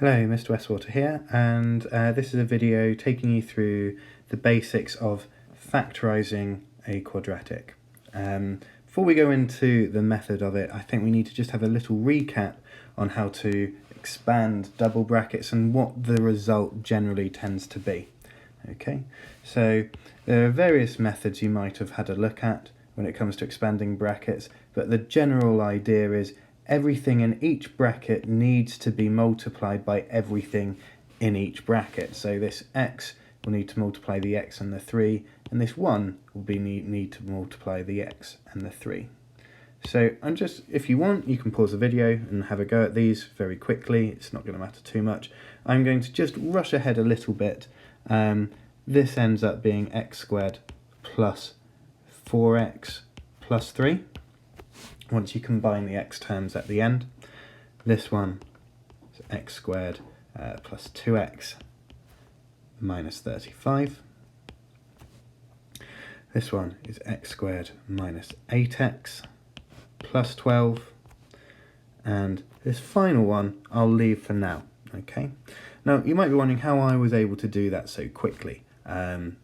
Hello, Mr. Westwater here, and this is a video taking you through the basics of factorising a quadratic. Before we go into the method of it, I think we need to just have a little recap on how to expand double brackets and what the result generally tends to be. Okay, so there are various methods you might have had a look at when it comes to expanding brackets, but the general idea is everything in each bracket needs to be multiplied by everything in each bracket. So this x will need to multiply the x and the 3, and this 1 will need to multiply the x and the 3. So if you want, you can pause the video and have a go at these very quickly. It's not going to matter too much. I'm going to just rush ahead a little bit. This ends up being x squared plus 4x plus 3. Once you combine the x terms at the end, this one is x squared plus 2x minus 35. This one is x squared minus 8x plus 12. And this final one I'll leave for now. Okay. Now you might be wondering how I was able to do that so quickly.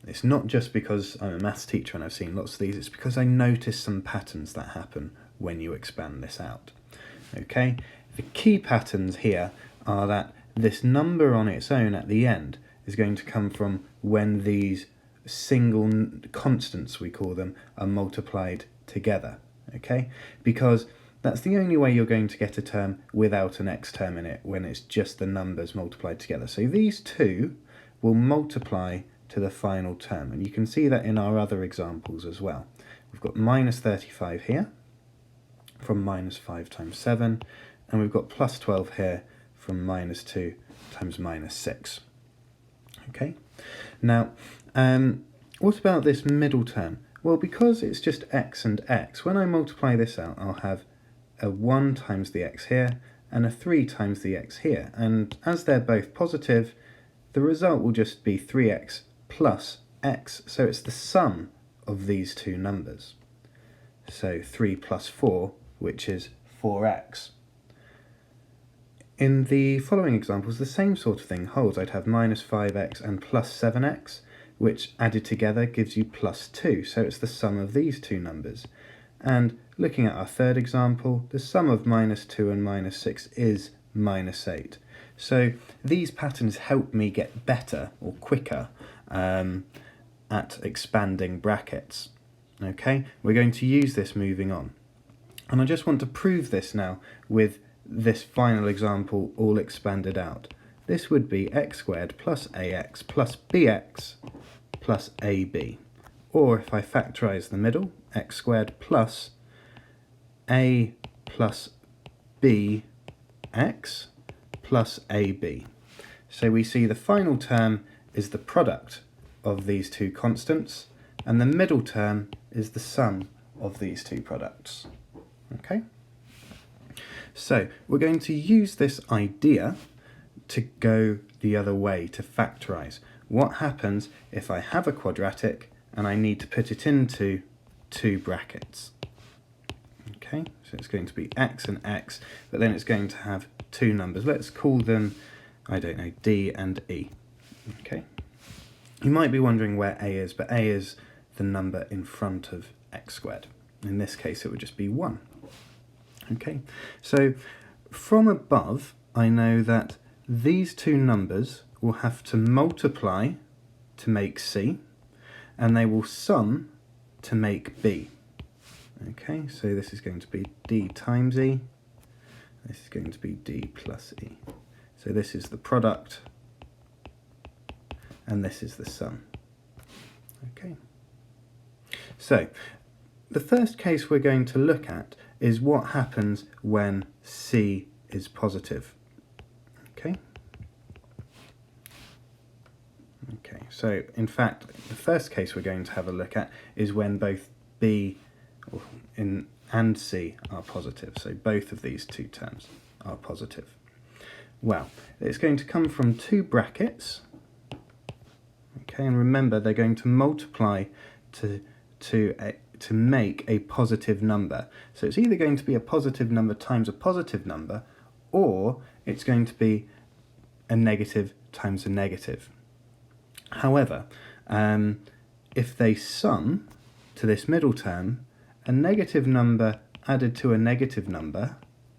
It's not just because I'm a maths teacher and I've seen lots of these, it's because I noticed some patterns that happen when you expand this out. Okay, the key patterns here are that this number on its own at the end is going to come from when these single constants, we call them, are multiplied together. Okay, because that's the only way you're going to get a term without an x term in it, when it's just the numbers multiplied together. So these two will multiply to the final term, and you can see that in our other examples as well. We've got minus 35 here from minus 5 times 7, and we've got plus 12 here from minus 2 times minus 6. Okay, now what about this middle term? Well, because it's just x and x, when I multiply this out, I'll have a 1 times the x here and a 3 times the x here, and as they're both positive, the result will just be 3x plus x, so it's the sum of these two numbers. So 3 plus 4, which is 4x. In the following examples, the same sort of thing holds. I'd have minus 5x and plus 7x, which added together gives you plus 2, so it's the sum of these two numbers. And looking at our third example, the sum of minus 2 and minus 6 is minus 8. So these patterns help me get better or quicker at expanding brackets. Okay, we're going to use this moving on. And I just want to prove this now with this final example all expanded out. This would be x squared plus ax plus bx plus ab. Or if I factorise the middle, x squared plus a plus bx plus ab. So we see the final term is the product of these two constants, and the middle term is the sum of these two products. Okay? So we're going to use this idea to go the other way, to factorise. What happens if I have a quadratic and I need to put it into two brackets? Okay, so it's going to be x and x, but then it's going to have two numbers. Let's call them, I don't know, d and e. Okay. You might be wondering where a is, but a is the number in front of x squared. In this case, it would just be 1. Okay, so from above, I know that these two numbers will have to multiply to make c, and they will sum to make b. Okay, so this is going to be d times e, this is going to be d plus e. So this is the product, and this is the sum. Okay. So the first case we're going to look at is what happens when c is positive. Okay. Okay, so in fact, the first case we're going to have a look at is when both b and c are positive. So both of these two terms are positive. Well, it's going to come from two brackets. Okay, and remember they're going to multiply to make a positive number. So it's either going to be a positive number times a positive number, or it's going to be a negative times a negative. However, if they sum to this middle term, a negative number added to a negative number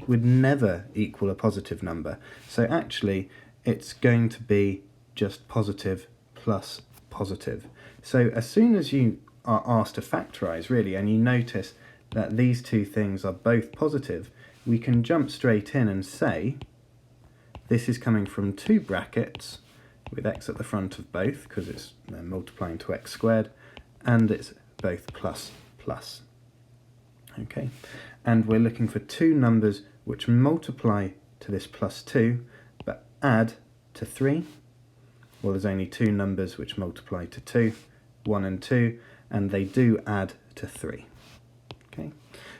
would never equal a positive number. So actually, it's going to be just positive plus positive. So as soon as you are asked to factorise, really, and you notice that these two things are both positive, we can jump straight in and say this is coming from two brackets with x at the front of both, because it's multiplying to x squared, and it's both plus plus. Okay, and we're looking for two numbers which multiply to this plus 2, but add to 3. Well, there's only two numbers which multiply to 2, 1 and 2, and they do add to 3. Okay.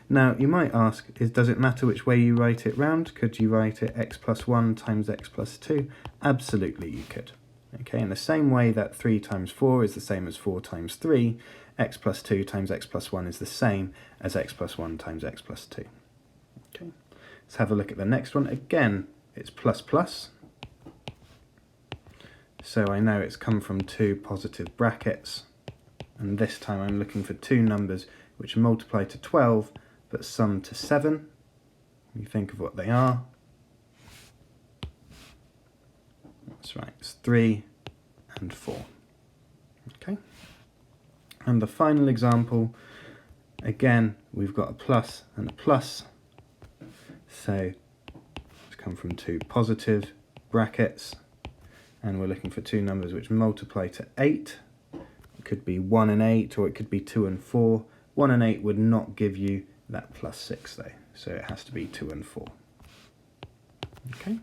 Now, you might ask, does it matter which way you write it round? Could you write it x plus 1 times x plus 2? Absolutely, you could. Okay, in the same way that 3 times 4 is the same as 4 times 3, x plus 2 times x plus 1 is the same as x plus 1 times x plus 2. Okay, let's have a look at the next one. Again, it's plus plus. So I know it's come from two positive brackets, and this time I'm looking for two numbers which multiply to 12 but sum to 7. You think of what they are. That's right, it's 3 and 4. Okay. And the final example, again, we've got a plus and a plus. So it's come from two positive brackets, and we're looking for two numbers which multiply to 8. It could be 1 and 8, or it could be 2 and 4. 1 and 8 would not give you that plus 6 though, so it has to be 2 and 4. Okay.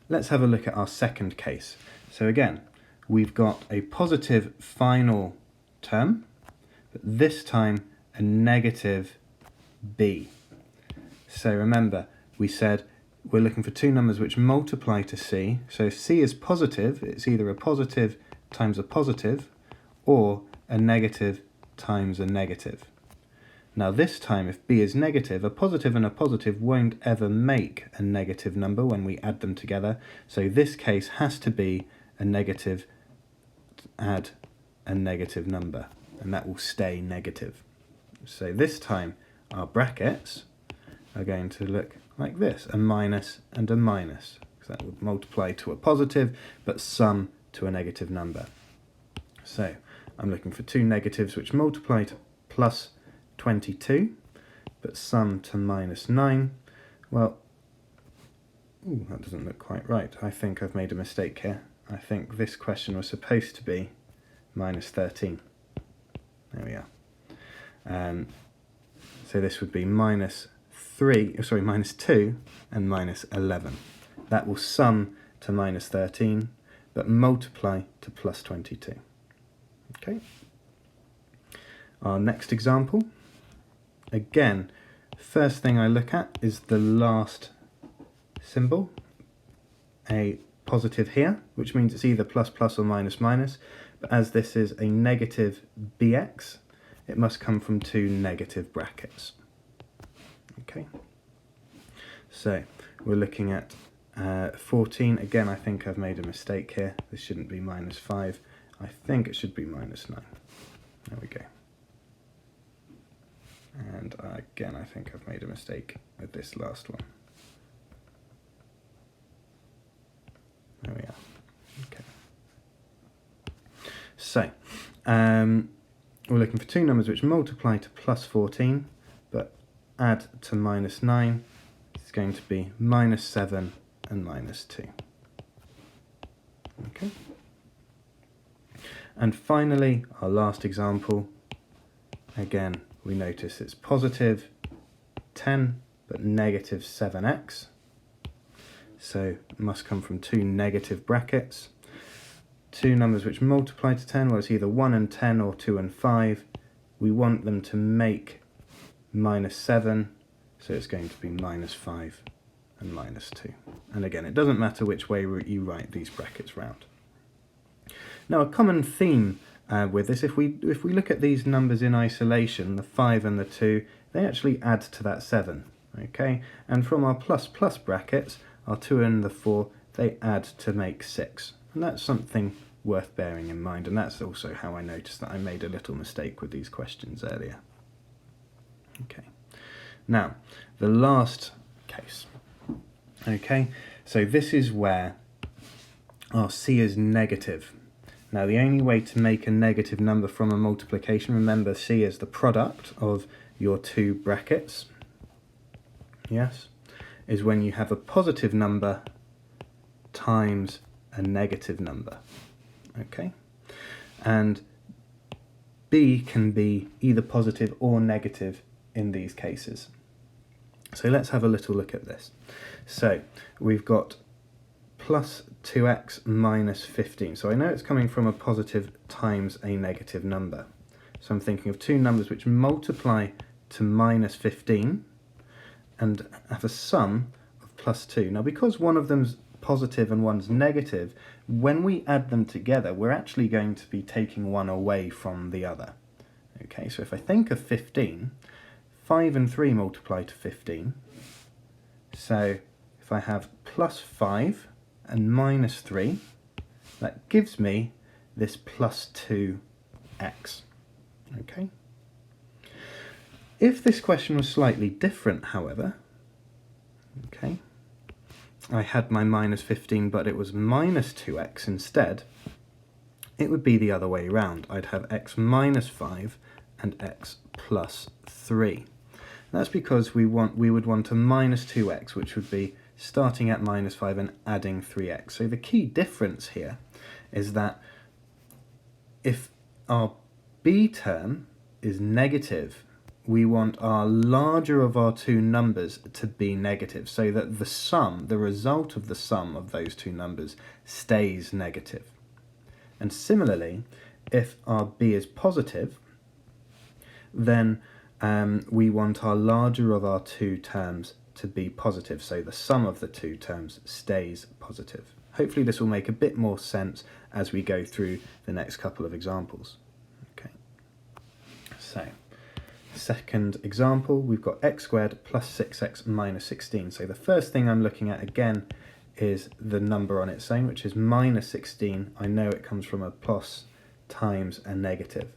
Let's have a look at our second case. So again, we've got a positive final term, but this time a negative b. So remember, we said we're looking for two numbers which multiply to c. So if c is positive, it's either a positive times a positive or a negative times a negative. Now this time, if b is negative, a positive and a positive won't ever make a negative number when we add them together. So this case has to be a negative add a negative number, and that will stay negative. So this time our brackets are going to look like this, a minus and a minus, because that would multiply to a positive but sum to a negative number. So I'm looking for two negatives which multiply to plus 22 but sum to minus 9. Well, that doesn't look quite right. I think I've made a mistake here. I think this question was supposed to be minus 13. There we are. So this would be minus 2 and minus 11. That will sum to minus 13 but multiply to plus 22. Okay. Our next example. Again, first thing I look at is the last symbol, a positive here, which means it's either plus plus or minus minus, but as this is a negative bx, it must come from two negative brackets. Okay, so we're looking at 14. Again, I think I've made a mistake here. This shouldn't be minus 5. I think it should be minus 9. There we go. And again, I think I've made a mistake with this last one. There we are. Okay. So, we're looking for two numbers which multiply to plus 14, but add to minus 9. It's going to be minus 7 and minus 2. Okay. And finally, our last example. Again, we notice it's positive 10 but negative 7x. So it must come from two negative brackets. Two numbers which multiply to 10, well, it's either 1 and 10 or 2 and 5. We want them to make minus 7, so it's going to be minus 5 and minus 2. And again, it doesn't matter which way you write these brackets round. Now, a common theme with this, if we look at these numbers in isolation, the 5 and the 2, they actually add to that 7. Okay, and from our plus plus brackets, our 2 and the 4, they add to make 6. And that's something worth bearing in mind, and that's also how I noticed that I made a little mistake with these questions earlier. Okay, now the last case. Okay, so this is where our C is negative. Now the only way to make a negative number from a multiplication, remember C is the product of your two brackets, yes, is when you have a positive number times a negative number. Okay, and B can be either positive or negative in these cases. So let's have a little look at this. So we've got plus 2x minus 15. So I know it's coming from a positive times a negative number. So I'm thinking of two numbers which multiply to minus 15 and have a sum of plus 2. Now because one of them's positive and one's negative, when we add them together, we're actually going to be taking one away from the other. Okay, so if I think of 15, 5 and 3 multiply to 15. So if I have plus 5 and minus 3, that gives me this plus 2x. Okay. If this question was slightly different, however, okay, I had my minus 15, but it was minus 2x instead, it would be the other way around. I'd have x minus 5 and x plus 3. That's because we would want a minus 2x, which would be starting at minus 5 and adding 3x. So the key difference here is that if our b term is negative, we want our larger of our two numbers to be negative, so that the sum, the result of the sum of those two numbers, stays negative. And similarly, if our b is positive, then we want our larger of our two terms to be positive, so the sum of the two terms stays positive. Hopefully this will make a bit more sense as we go through the next couple of examples. Okay, so second example, we've got x squared plus 6x minus 16. So the first thing I'm looking at again is the number on its own, which is minus 16. I know it comes from a plus times a negative.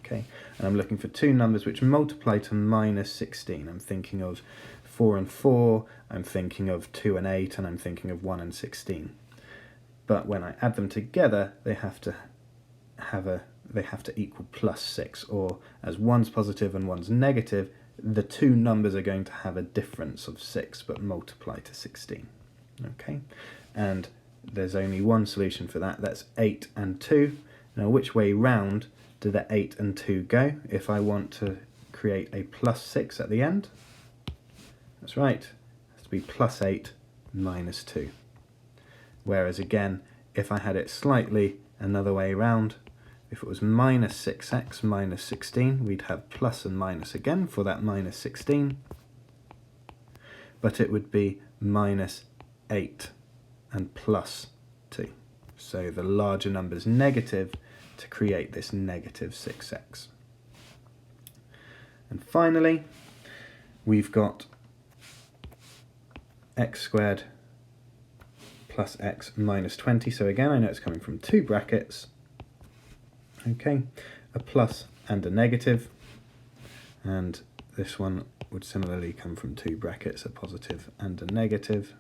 Okay, and I'm looking for two numbers which multiply to minus 16. I'm thinking of 4 and 4, I'm thinking of 2 and 8, and I'm thinking of 1 and 16. But when I add them together, they have to equal plus 6, or as one's positive and one's negative, the two numbers are going to have a difference of 6 but multiply to 16. Okay, and there's only one solution for that, that's 8 and 2. Now which way round do the 8 and 2 go if I want to create a plus 6 at the end? That's right, it has to be plus 8 minus 2. Whereas again, if I had it slightly another way around, if it was minus 6x minus 16, we'd have plus and minus again for that minus 16, but it would be minus 8 and plus 2. So the larger number's negative to create this negative 6x. And finally, we've got x squared plus x minus 20. So again, I know it's coming from two brackets. Okay, a plus and a negative, and this one would similarly come from two brackets, a positive and a negative.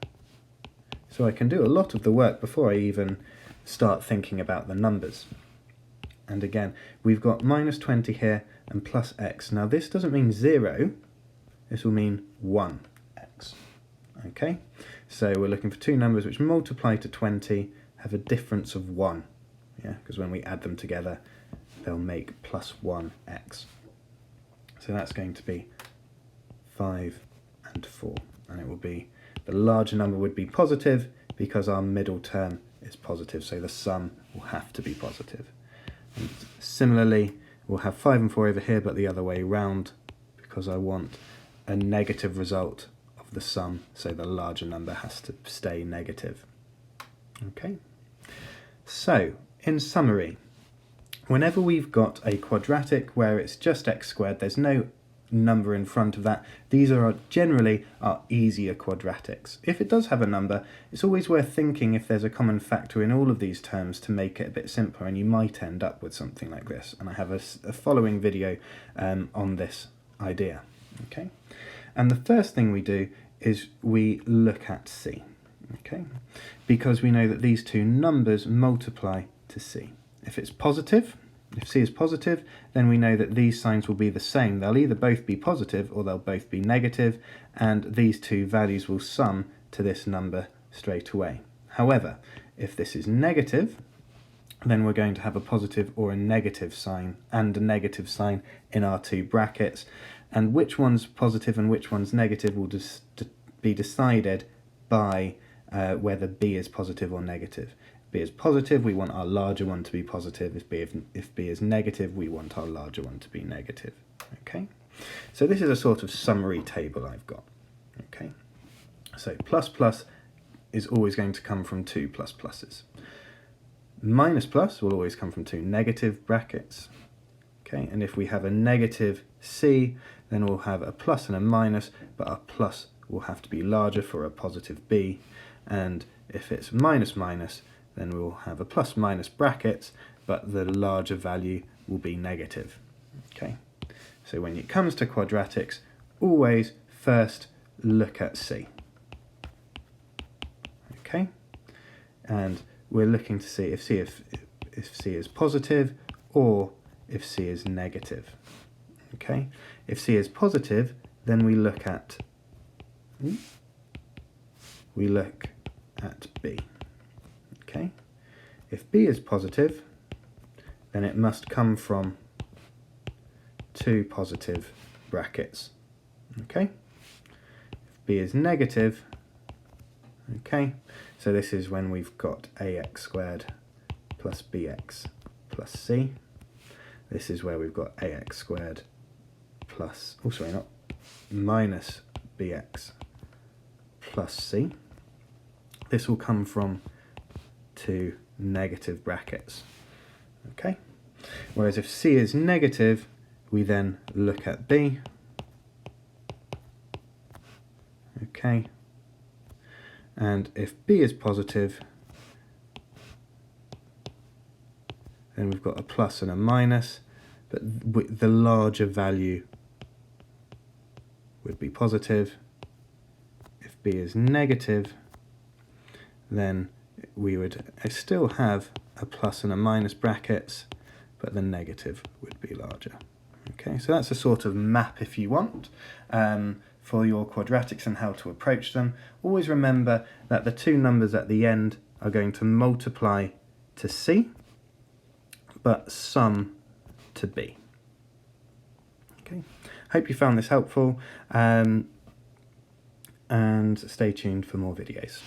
So I can do a lot of the work before I even start thinking about the numbers. And again, we've got minus 20 here and plus x. Now this doesn't mean 0, this will mean 1x. Okay, so we're looking for two numbers which multiply to 20, have a difference of 1. Yeah, because when we add them together, they'll make plus 1x. So that's going to be 5 and 4. And it will be, the larger number would be positive because our middle term is positive, so the sum will have to be positive. And similarly, we'll have 5 and 4 over here, but the other way round, because I want a negative result of the sum, so the larger number has to stay negative. Okay, so in summary, whenever we've got a quadratic where it's just x squared, there's no number in front of that. These are generally our easier quadratics. If it does have a number, it's always worth thinking if there's a common factor in all of these terms to make it a bit simpler, and you might end up with something like this. And I have a following video on this idea. Okay, and the first thing we do is we look at C. Okay, because we know that these two numbers multiply to C. If it's positive, if C is positive, then we know that these signs will be the same. They'll either both be positive or they'll both be negative, and these two values will sum to this number straight away. However, if this is negative, then we're going to have a positive or a negative sign and a negative sign in our two brackets, and which one's positive and which one's negative will just be decided by whether B is positive or negative. If B is positive, we want our larger one to be positive. If B is negative, we want our larger one to be negative. Okay, so this is a sort of summary table I've got. Okay, so plus plus is always going to come from two plus pluses. Minus plus will always come from two negative brackets. Okay, and if we have a negative C, then we'll have a plus and a minus, but our plus will have to be larger for a positive B. And if it's minus minus, then we'll have a plus minus brackets, but the larger value will be negative. Okay, so when it comes to quadratics, always first look at C. Okay, and we're looking to see if C is positive or if C is negative. Okay, if C is positive, then we look at B. Okay, if B is positive, then it must come from two positive brackets. Okay, if B is negative, okay, so this is when we've got ax squared plus bx plus c. This is where we've got ax squared plus, oh sorry, not minus bx plus c. This will come from two negative brackets. Okay, whereas if c is negative, we then look at b. Okay, and if b is positive, then we've got a plus and a minus, but the larger value would be positive. If b is negative, then we would still have a plus and a minus brackets, but the negative would be larger. Okay, so that's a sort of map, if you want, for your quadratics and how to approach them. Always remember that the two numbers at the end are going to multiply to C, but sum to B. Okay, hope you found this helpful, and stay tuned for more videos.